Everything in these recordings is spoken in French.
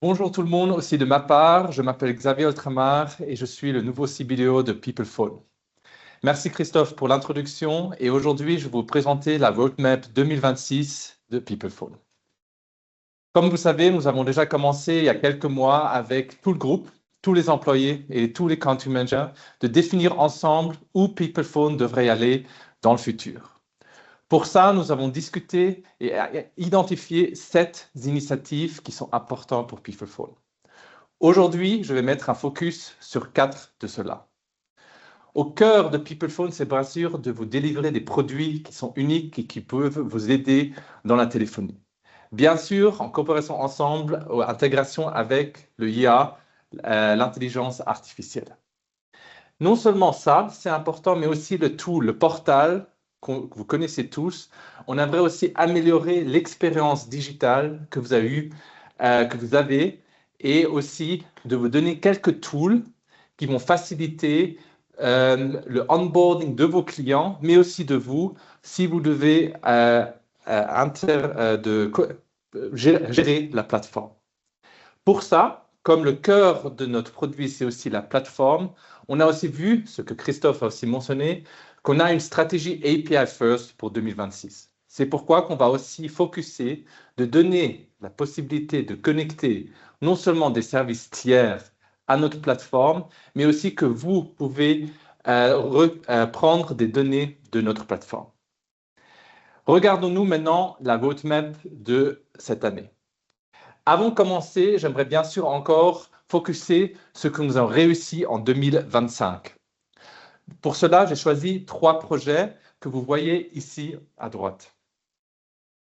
Bonjour tout le monde, aussi de ma part, je m'appelle Xavier Ultramar et je suis le nouveau CBDO de PeoplePhone. Merci Christophe pour l'introduction et aujourd'hui je vais vous présenter la roadmap 2026 de PeoplePhone. Comme vous savez, nous avons déjà commencé il y a quelques mois avec tout le groupe, tous les employés et tous les country managers de définir ensemble où PeoplePhone devrait aller dans le futur. Pour ça, nous avons discuté et identifié 7 initiatives qui sont importantes pour PeoplePhone. Aujourd'hui, je vais mettre un focus sur 4 de ceux-là. Au cœur de PeoplePhone, c'est bien sûr de vous délivrer des produits qui sont uniques et qui peuvent vous aider dans la téléphonie. Bien sûr, en coopération ensemble, ou intégration avec le IA, l'intelligence artificielle. Non seulement ça, c'est important, mais aussi le tool, le portal que vous connaissez tous. On aimerait aussi améliorer l'expérience digitale que vous avez et aussi de vous donner quelques tools qui vont faciliter le onboarding de vos clients, mais aussi de vous, si vous devez gérer la plateforme. Pour ça, comme le cœur de notre produit, c'est aussi la plateforme, on a aussi vu, ce que Christophe a aussi mentionné, qu'on a une stratégie API First pour 2026. C'est pourquoi qu'on va aussi focuser de donner la possibilité de connecter non seulement des services tiers à notre plateforme, mais aussi que vous pouvez prendre des données de notre plateforme. Regardons-nous maintenant la roadmap de cette année. Avant de commencer, j'aimerais bien sûr encore focuser ce que nous avons réussi en 2025. Pour cela, j'ai choisi 3 projets que vous voyez ici à droite.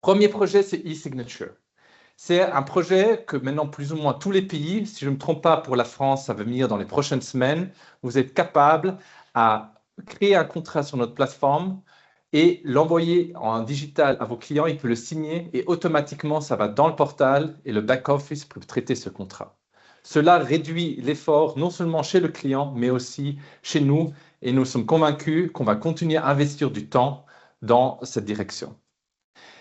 Premier projet, c'est e-signature. C'est un projet que maintenant plus ou moins tous les pays, si je ne me trompe pas pour la France, ça va venir dans les prochaines semaines, vous êtes capable à créer un contrat sur notre plateforme et l'envoyer en digital à vos clients, ils peuvent le signer et automatiquement, ça va dans le portal et le back-office pour traiter ce contrat. Cela réduit l'effort non seulement chez le client, mais aussi chez nous et nous sommes convaincus qu'on va continuer à investir du temps dans cette direction.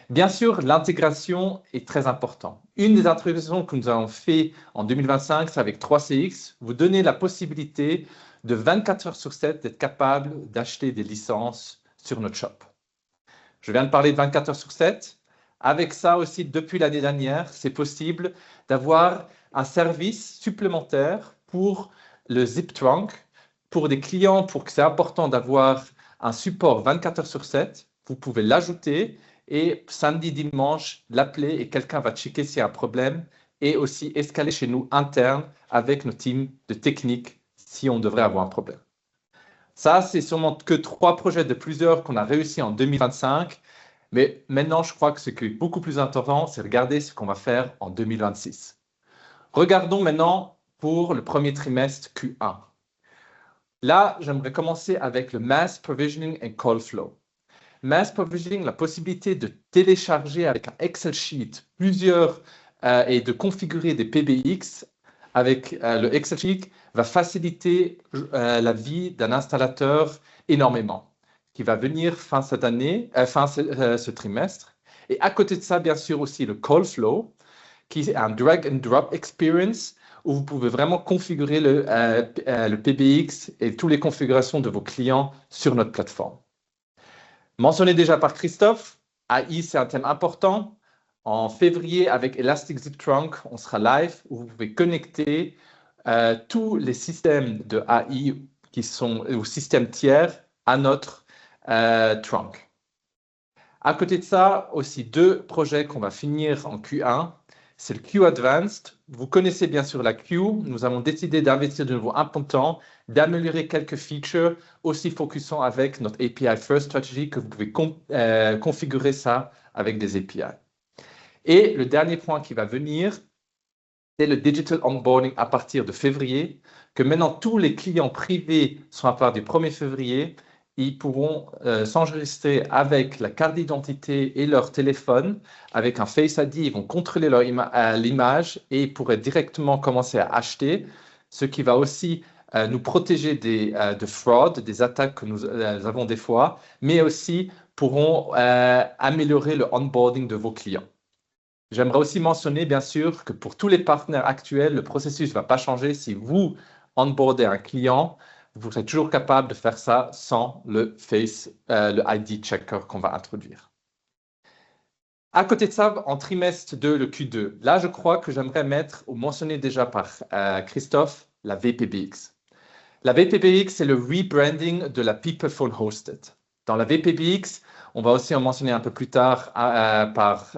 Bien sûr, l'intégration est très importante. Une des intégrations que nous avons fait en 2025, c'est avec 3CX, vous donner la possibilité de 24 heures sur 7 d'être capable d'acheter des licences sur notre shop. Je viens de parler de 24 heures sur 7. Avec ça aussi, depuis l'année dernière, c'est possible d'avoir un service supplémentaire pour le Zip Trunk, pour des clients, pour que c'est important d'avoir un support 24 heures sur 7. Vous pouvez l'ajouter et samedi, dimanche, l'appeler et quelqu'un va checker s'il y a un problème et aussi escaler chez nous interne avec nos teams de technique si on devrait avoir un problème. Ça, c'est sûrement que 3 projets de plusieurs qu'on a réussi en 2025. Mais maintenant, je crois que ce qui est beaucoup plus important, c'est regarder ce qu'on va faire en 2026. Regardons maintenant pour le premier trimestre Q1. Là, j'aimerais commencer avec le Mass Provisioning and Call Flow. Mass Provisioning, la possibilité de télécharger avec un Excel sheet plusieurs et de configurer des PBX avec le Excel sheet va faciliter la vie d'un installateur énormément, qui va venir fin cette année, ce trimestre. Et à côté de ça, bien sûr aussi le Call Flow, qui est un drag and drop experience où vous pouvez vraiment configurer le PBX et toutes les configurations de vos clients sur notre plateforme. Mentionné déjà par Christophe, AI, c'est un thème important. En février, avec Elastic Zip Trunk, on sera live où vous pouvez connecter tous les systèmes de AI qui sont aux systèmes tiers à notre trunk. À côté de ça, aussi 2 projets qu'on va finir en Q1. C'est le Q Advanced. Vous connaissez bien sûr la Q. Nous avons décidé d'investir de nouveau un peu de temps, d'améliorer quelques features, aussi focusant avec notre API First Strategy que vous pouvez configurer ça avec des API. Et le dernier point qui va venir, c'est le Digital Onboarding à partir de février, que maintenant tous les clients privés sont à partir du 1er février, ils pourront s'enregistrer avec la carte d'identité et leur téléphone, avec un Face ID, ils vont contrôler l'image et ils pourraient directement commencer à acheter, ce qui va aussi nous protéger de fraude, des attaques que nous avons des fois, mais aussi pourront améliorer le onboarding de vos clients. J'aimerais aussi mentionner, bien sûr, que pour tous les partenaires actuels, le processus ne va pas changer. Si vous onboardez un client, vous serez toujours capable de faire ça sans le ID checker qu'on va introduire. À côté de ça, en trimestre 2, le Q2, là, je crois que j'aimerais mettre, ou mentionner déjà par Christophe, la VPBX. La VPBX, c'est le rebranding de la PeoplePhone Hosted. Dans la VPBX, on va aussi en mentionner un peu plus tard par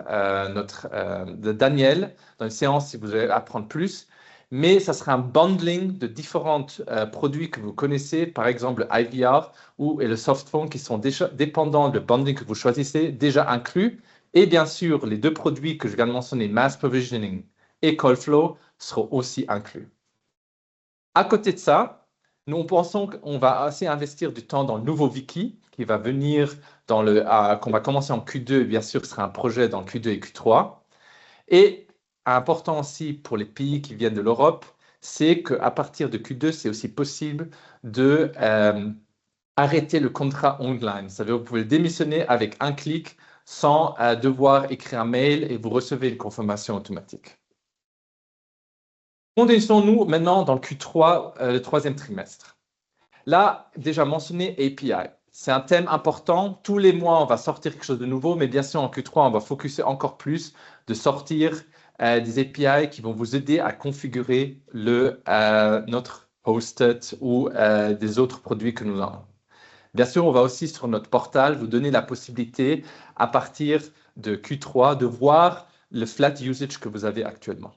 Daniel, dans une séance si vous voulez apprendre plus. Mais ça sera un bundling de différents produits que vous connaissez, par exemple le IVR et le Softphone, qui sont déjà dépendants du bundling que vous choisissez, déjà inclus. Et bien sûr, les deux produits que je viens de mentionner, Mass Provisioning et Callflow, seront aussi inclus. À côté de ça, nous pensons qu'on va assez investir du temps dans le nouveau Wiki qui va venir qu'on va commencer en Q2, et bien sûr, ce sera un projet dans Q2 et Q3. Et important aussi pour les pays qui viennent de l'Europe, c'est qu'à partir de Q2, c'est aussi possible de arrêter le contrat online. Ça veut dire que vous pouvez le démissionner avec un clic sans devoir écrire un mail et vous recevez une confirmation automatique. Condensons-nous maintenant dans le Q3, le troisième trimestre. Là, déjà mentionné API. C'est un thème important. Tous les mois, on va sortir quelque chose de nouveau, mais bien sûr, en Q3, on va focuser encore plus de sortir des API qui vont vous aider à configurer notre hosted ou des autres produits que nous avons. Bien sûr, on va aussi sur notre portal vous donner la possibilité, à partir de Q3, de voir le flat usage que vous avez actuellement.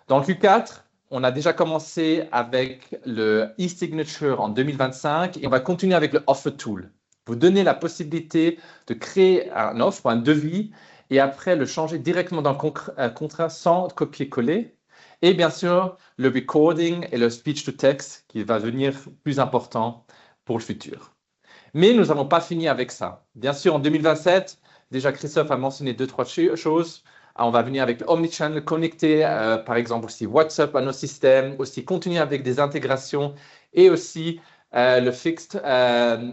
Dans le Q4, on a déjà commencé avec le e-signature en 2025 et on va continuer avec le offer tool. Vous donnez la possibilité de créer un offre, un devis, et après le changer directement dans le contrat sans copier-coller. Et bien sûr, le recording et le speech-to-text qui va devenir plus important pour le futur. Mais nous n'avons pas fini avec ça. Bien sûr, en 2027, déjà Christophe a mentionné 2-3 choses. On va venir avec l'Omnichannel, connecter par exemple aussi WhatsApp à nos systèmes, aussi continuer avec des intégrations et aussi le fixed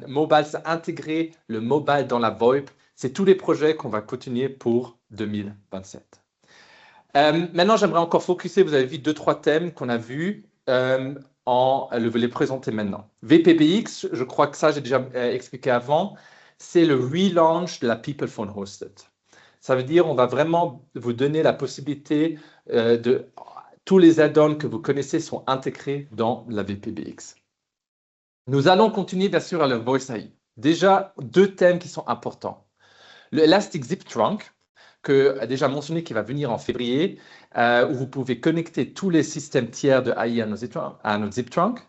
mobile, intégrer le mobile dans la VoIP. C'est tous les projets qu'on va continuer pour 2027. Maintenant, j'aimerais encore focuser, vous avez vu 2-3 thèmes qu'on a vus les présenter maintenant. VPBX, je crois que ça, j'ai déjà expliqué avant, c'est le relaunch de la PeoplePhone Hosted. Ça veut dire on va vraiment vous donner la possibilité de tous les add-ons que vous connaissez sont intégrés dans la VPBX. Nous allons continuer bien sûr à le Voice AI. Déjà, 2 thèmes qui sont importants. Le Elastic Zip Trunk, que a déjà mentionné, qui va venir en février, où vous pouvez connecter tous les systèmes tiers de AI à notre Zip Trunk.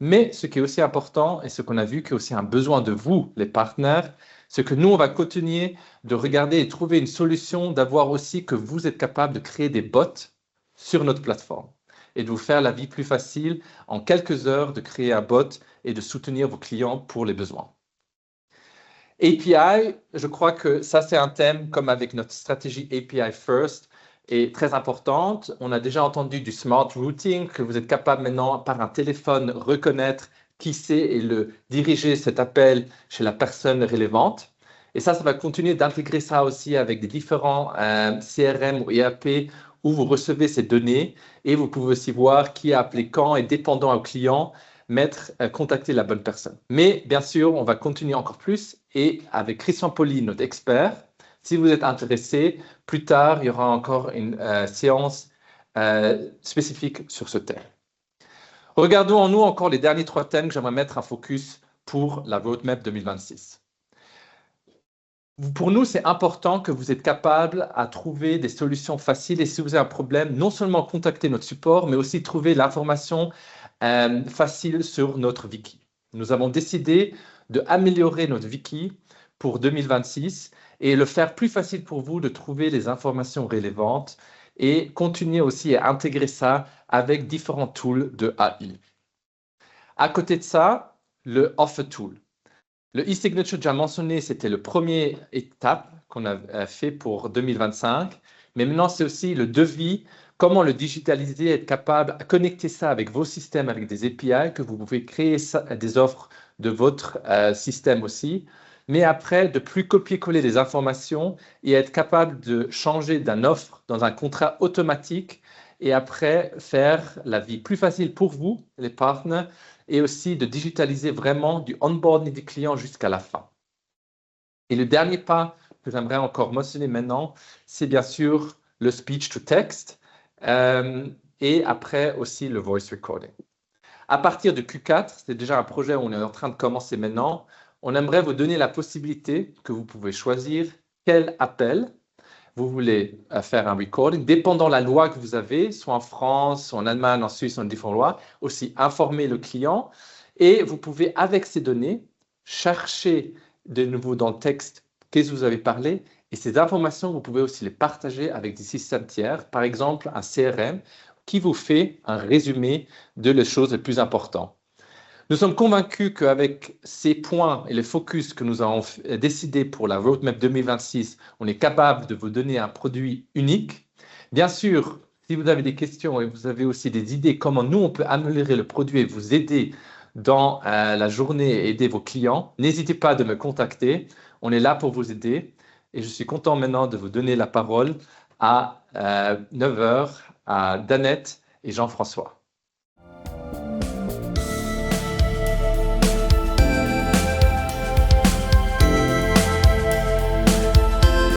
Mais ce qui est aussi important, et ce qu'on a vu qui est aussi un besoin de vous, les partenaires, c'est que nous, on va continuer de regarder et trouver une solution, d'avoir aussi que vous êtes capable de créer des bots sur notre plateforme et de vous faire la vie plus facile en quelques heures de créer un bot et de soutenir vos clients pour les besoins. API, je crois que ça, c'est un thème comme avec notre stratégie API First est très importante. On a déjà entendu du smart routing, que vous êtes capable maintenant par un téléphone reconnaître qui c'est et le diriger cet appel chez la personne relevante. Et ça va continuer d'intégrer ça aussi avec des différents CRM ou ERP où vous recevez ces données et vous pouvez aussi voir qui a appelé quand et dépendant au client, contacter la bonne personne. Mais bien sûr, on va continuer encore plus et avec Christian Poli, notre expert, si vous êtes intéressé, plus tard, il y aura encore une séance spécifique sur ce thème. Regardons en nous encore les derniers 3 thèmes que j'aimerais mettre un focus pour la roadmap 2026. Pour nous, c'est important que vous êtes capable à trouver des solutions faciles et si vous avez un problème, non seulement contacter notre support, mais aussi trouver l'information facile sur notre wiki. Nous avons décidé d'améliorer notre wiki pour 2026 et le faire plus facile pour vous de trouver les informations relevantes et continuer aussi à intégrer ça avec différents tools de AI. À côté de ça, le Offer Tool. Le e-signature, déjà mentionné, c'était le premier étape qu'on a fait pour 2025. Mais maintenant, c'est aussi le devis, comment le digitaliser, être capable de connecter ça avec vos systèmes, avec des API, que vous pouvez créer des offres de votre système aussi. mais après, de plus copier-coller des informations et être capable de changer d'une offre dans un contrat automatique et après faire la vie plus facile pour vous, les partenaires, et aussi de digitaliser vraiment du onboarding des clients jusqu'à la fin. Et le dernier pas que j'aimerais encore mentionner maintenant, c'est bien sûr le speech to text et après aussi le voice recording. À partir de Q4, c'est déjà un projet où on est en train de commencer maintenant, on aimerait vous donner la possibilité que vous pouvez choisir quel appel vous voulez faire un recording, dépendant la loi que vous avez, soit en France, soit en Allemagne, en Suisse, en différentes lois, aussi informer le client. Et vous pouvez, avec ces données, chercher de nouveau dans le texte qu'est-ce que vous avez parlé. Et ces informations, vous pouvez aussi les partager avec des systèmes tiers, par exemple un CRM, qui vous fait un résumé de les choses les plus importantes. Nous sommes convaincus qu'avec ces points et les focus que nous avons décidé pour la roadmap 2026, on est capable de vous donner un produit unique. Bien sûr, si vous avez des questions et vous avez aussi des idées comment nous, on peut améliorer le produit et vous aider dans la journée et aider vos clients, n'hésitez pas à me contacter. On est là pour vous aider. Et je suis content maintenant de vous donner la parole à 9 h à Danette et Jean-François.